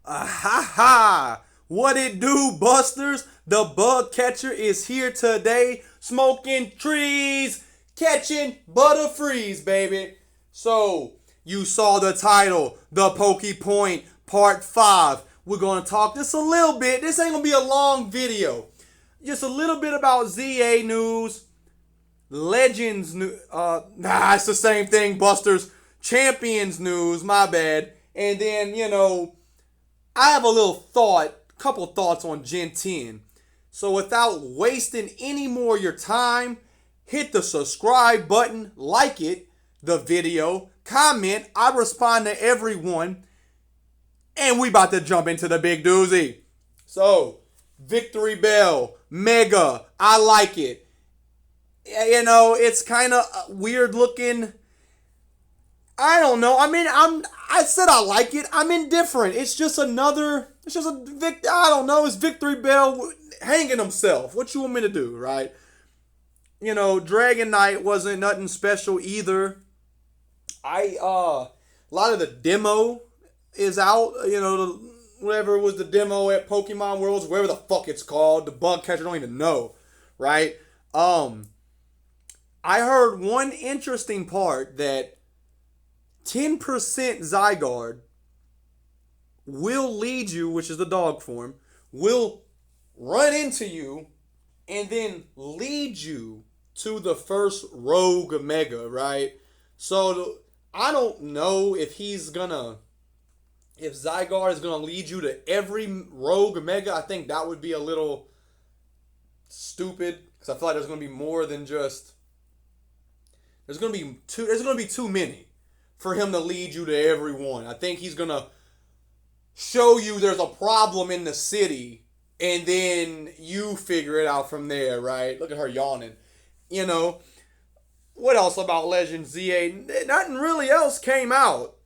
Ha ha! What it do, busters? The bug catcher is here today, smoking trees, catching butterfrees, baby. So, you saw the title, The PokéPoint Part 5. We're gonna talk just a little bit. This ain't gonna be a long video. Just a little bit about ZA news, Legends news. It's the same thing, busters. Champions news, my bad. And then, I have a couple thoughts on Gen 10. So without wasting any more of your time, hit the subscribe button, like the video, comment. I respond to everyone. And we about to jump into the big doozy. So, Victory Bell, Mega, I like it. It's kind of weird looking. I don't know. I said I like it. I'm indifferent. It's just I don't know. It's Victory Bell hanging himself. What you want me to do, right? Dragon Knight wasn't nothing special either. A lot of the demo is out. Whatever was the demo at Pokemon Worlds, wherever the fuck it's called. The bug catcher don't even know, right? I heard one interesting part that 10% Zygarde will lead you, which is the dog form, will run into you and then lead you to the first Rogue Mega, right? So I don't know if Zygarde is gonna lead you to every Rogue Mega. I think that would be a little stupid because I feel like there's gonna be more than just. There's gonna be too many for him to lead you to everyone. I think he's gonna show you there's a problem in the city, and then you figure it out from there, right? Look at her yawning. What else about Legend ZA? Nothing really else came out.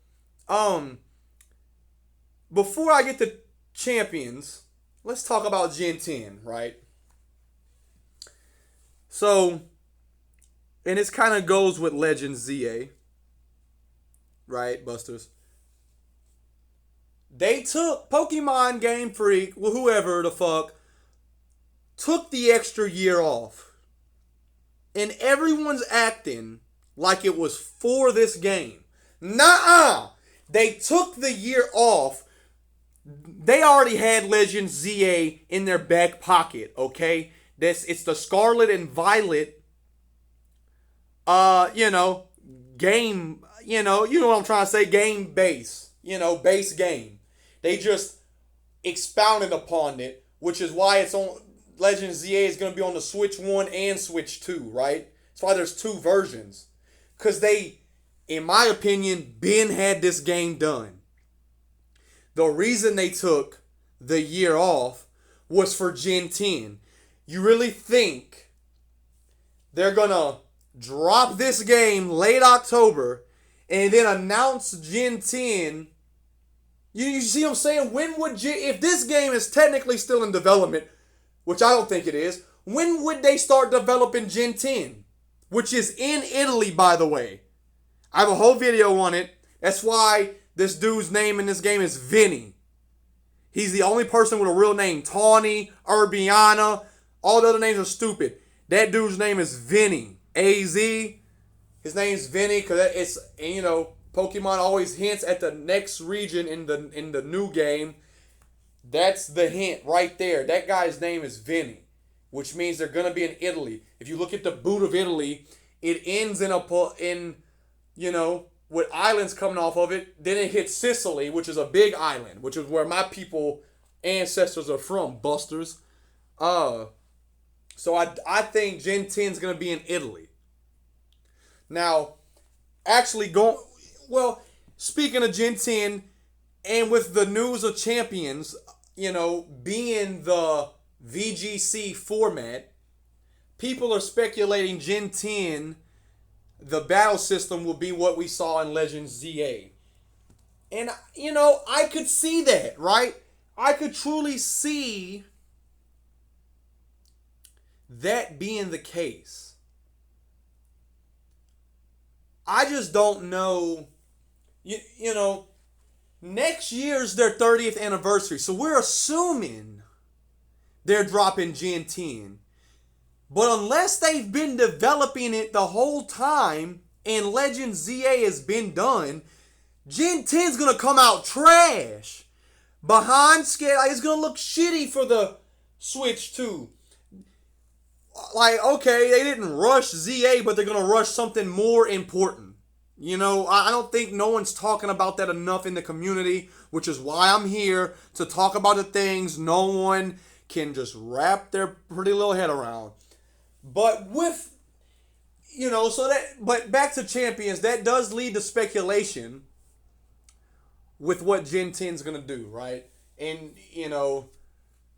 Before I get to champions, let's talk about Gen 10, right? So, and this kind of goes with Legend ZA, right, busters? They took Pokemon Game Freak, whoever the fuck, took the extra year off. And everyone's acting like it was for this game. Nuh-uh! They took the year off. They already had Legend ZA in their back pocket, okay? It's the Scarlet and Violet game, you know what I'm trying to say, game base, base game. They just expounded upon it, which is why it's on Legend ZA is going to be on the Switch 1 and Switch 2, right? That's why there's two versions. Because they, in my opinion, Ben had this game done. The reason they took the year off was for Gen 10. You really think they're going to drop this game late October and then announce Gen 10? You see what I'm saying? If this game is technically still in development, which I don't think it is, when would they start developing Gen 10? Which is in Italy, by the way. I have a whole video on it. That's why this dude's name in this game is Vinny. He's the only person with a real name. Tawny, Urbiana, all the other names are stupid. That dude's name is Vinny. A-Z. His name's Vinny because it's, Pokemon always hints at the next region in the new game. That's the hint right there. That guy's name is Vinny, which means they're gonna be in Italy. If you look at the boot of Italy, it ends with islands coming off of it. Then it hits Sicily, which is a big island, which is where my ancestors are from, busters. So I think Gen 10 is gonna be in Italy. Now, speaking of Gen 10, and with the news of champions, being the VGC format, people are speculating Gen 10, the battle system will be what we saw in Legend ZA. And, I could see that, right? I could truly see that being the case. I just don't know, next year's their 30th anniversary. So we're assuming they're dropping Gen 10. But unless they've been developing it the whole time and Legend ZA has been done, Gen 10's going to come out trash. Behind scale, like, it's going to look shitty for the Switch 2. Like, okay, they didn't rush ZA, but they're going to rush something more important. You know, I don't think no one's talking about that enough in the community, which is why I'm here to talk about the things no one can just wrap their pretty little head around. But with, you know, but back to Champions, that does lead to speculation with what Gen 10's going to do, right? And, you know,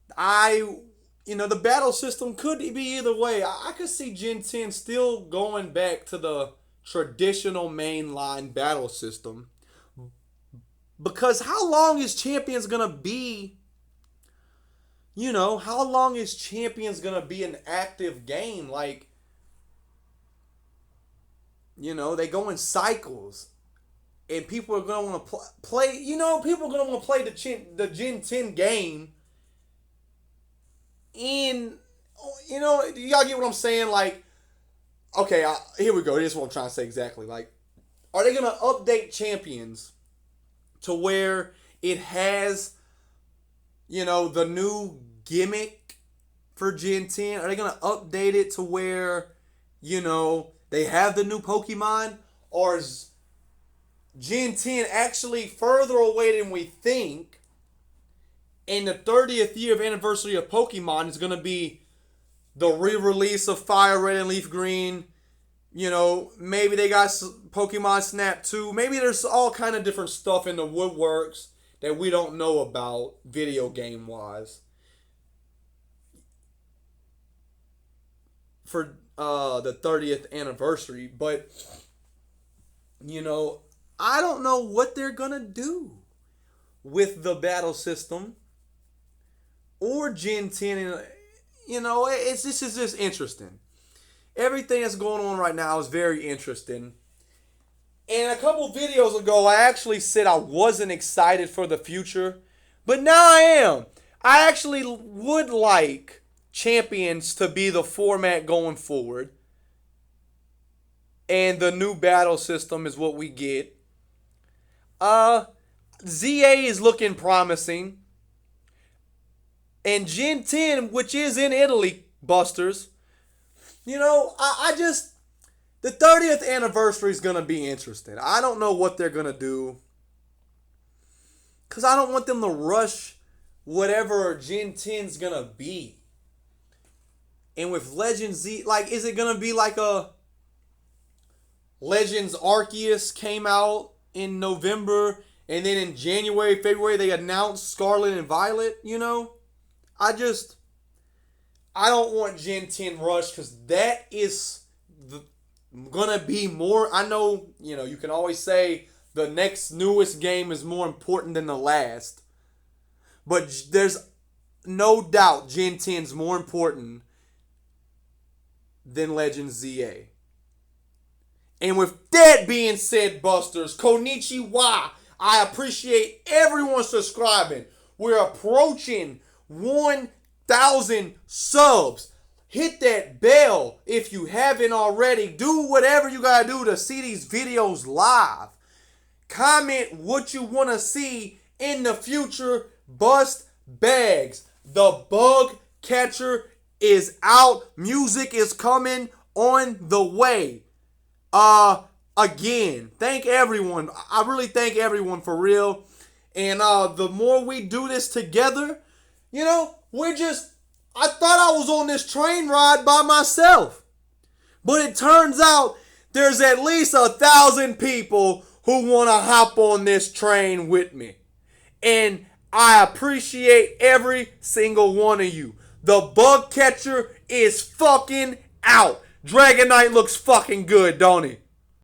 the battle system could be either way. I could see Gen 10 still going back to the traditional mainline battle system. Because how long is Champions going to be, you know, how long is Champions going to be an active game? Like, you know, they go in cycles. And people are going to want to play, you know, people are going to want to play the Gen 10 game. And, you know, y'all get what I'm saying? Like, okay, here we go. This is what I'm trying to say exactly. Like, are they going to update Champions to where it has, you know, the new gimmick for Gen 10? Are they going to update it to where, you know, they have the new Pokemon? Or is Gen 10 actually further away than we think? And the 30th year of anniversary of Pokemon is going to be the re-release of Fire Red and Leaf Green. You know, maybe they got Pokemon Snap 2. Maybe there's all kind of different stuff in the woodworks that we don't know about video game-wise. For the 30th anniversary. But, you know, I don't know what they're going to do with the battle system or Gen 10. You know, this is just interesting. Everything that's going on right now is very interesting. And a couple videos ago, I actually said I wasn't excited for the future. But now I am. I actually would like Champions to be the format going forward. And the new battle system is what we get. ZA is looking promising. And Gen 10, which is in Italy, Busters, you know, the 30th anniversary is going to be interesting. I don't know what they're going to do. Because I don't want them to rush whatever Gen 10's going to be. And with Legends Z, like, is it going to be like a Legends Arceus came out in November, and then in January, February, they announced Scarlet and Violet, you know? I don't want Gen 10 rush, because that is going to be more. I know, you know, you can always say the next newest game is more important than the last. But there's no doubt Gen 10 is more important than Legends ZA. And with that being said, Busters, konnichiwa. I appreciate everyone subscribing. We're approaching 1,000 subs. Hit that bell if you haven't already. Do whatever you gotta do to see these videos live. Comment what you want to see in the future. Bust bags. The bug catcher is out. Music is coming on the way. Again, thank everyone. I really thank everyone for real. And the more we do this together, you know, I thought I was on this train ride by myself. But it turns out there's at least 1,000 people who want to hop on this train with me. And I appreciate every single one of you. The bug catcher is fucking out. Dragonite looks fucking good, don't he?